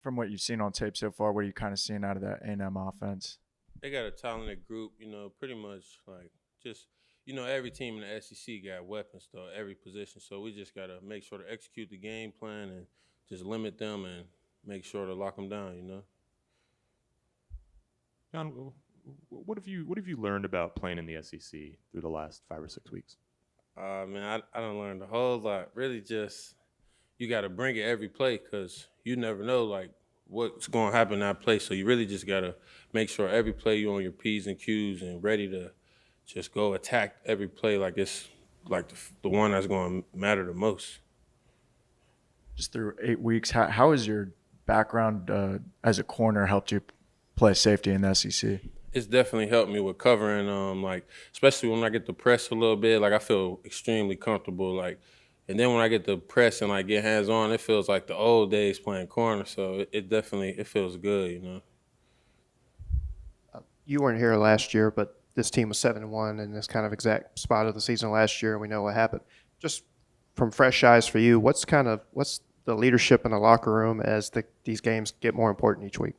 From what you've seen on tape so far, what are you kind of seeing out of that A&M offense? They got a talented group, pretty much like just every team in the SEC got weapons though, every position. So we just gotta make sure to execute the game plan and just limit them and make sure to lock them down. John, what have you learned about playing in the SEC through the last 5 or 6 weeks? Man, I don't learn a whole lot. Really, just you got to bring it every play because you never know like what's going to happen in that play. So you really just got to make sure every play you're on your P's and Q's and ready to just go attack every play like it's like the one that's going to matter the most. Just through 8 weeks, how has your background as a corner helped you play safety in the SEC? It's definitely helped me with covering, like especially when I get to press a little bit. Like I feel extremely comfortable. Like, and then when I get to press and like get hands on, it feels like the old days playing corner. So it definitely it feels good. You weren't here last year, but this team was 7-1 in this kind of exact spot of the season last year. We know what happened. Just from fresh eyes for you, what's the leadership in the locker room as these games get more important each week?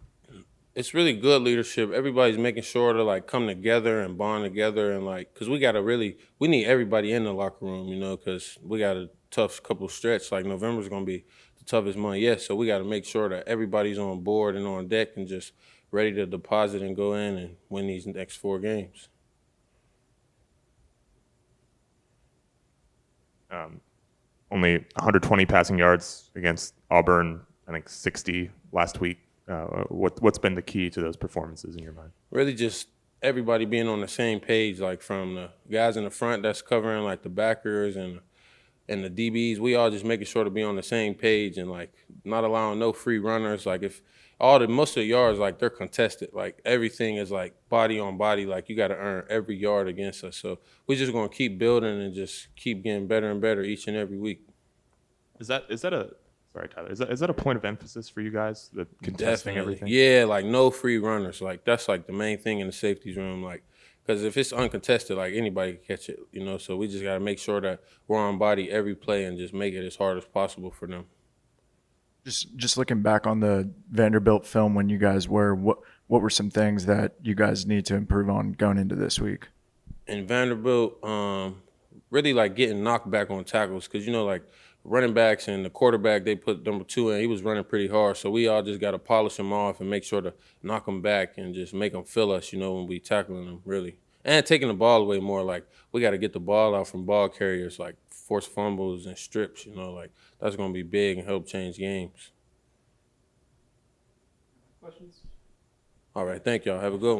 It's really good leadership. Everybody's making sure to like come together and bond together and like, cause we need everybody in the locker room, cause we got a tough couple stretch. Like November's gonna be the toughest month yet, so we got to make sure that everybody's on board and on deck and just ready to deposit and go in and win these next 4 games. Only 120 passing yards against Auburn, I think 60 last week. What's been the key to those performances in your mind? Really just everybody being on the same page, like from the guys in the front that's covering like the backers and the DBs, we all just making sure to be on the same page and like not allowing no free runners. Like if most of the yards, like they're contested, like everything is like body on body, like you got to earn every yard against us. So we're just going to keep building and just keep getting better and better each and every week. Is that a Sorry, Tyler. Is that a point of emphasis for you guys? The contesting Definitely. everything. Yeah, like no free runners. Like that's like the main thing in the safeties room. Like, because if it's uncontested, like anybody can catch it. So we just got to make sure that we're on body every play and just make it as hard as possible for them. Just looking back on the Vanderbilt film when you guys were, what were some things that you guys need to improve on going into this week? In Vanderbilt, really like getting knocked back on tackles because like running backs and the quarterback, they put number 2 in. He was running pretty hard, so we all just got to polish him off and make sure to knock him back and just make them feel us, when we tackling them, really. And taking the ball away more, like we got to get the ball out from ball carriers, like force fumbles and strips, like that's going to be big and help change games. Questions? All right, thank y'all. Have a good one.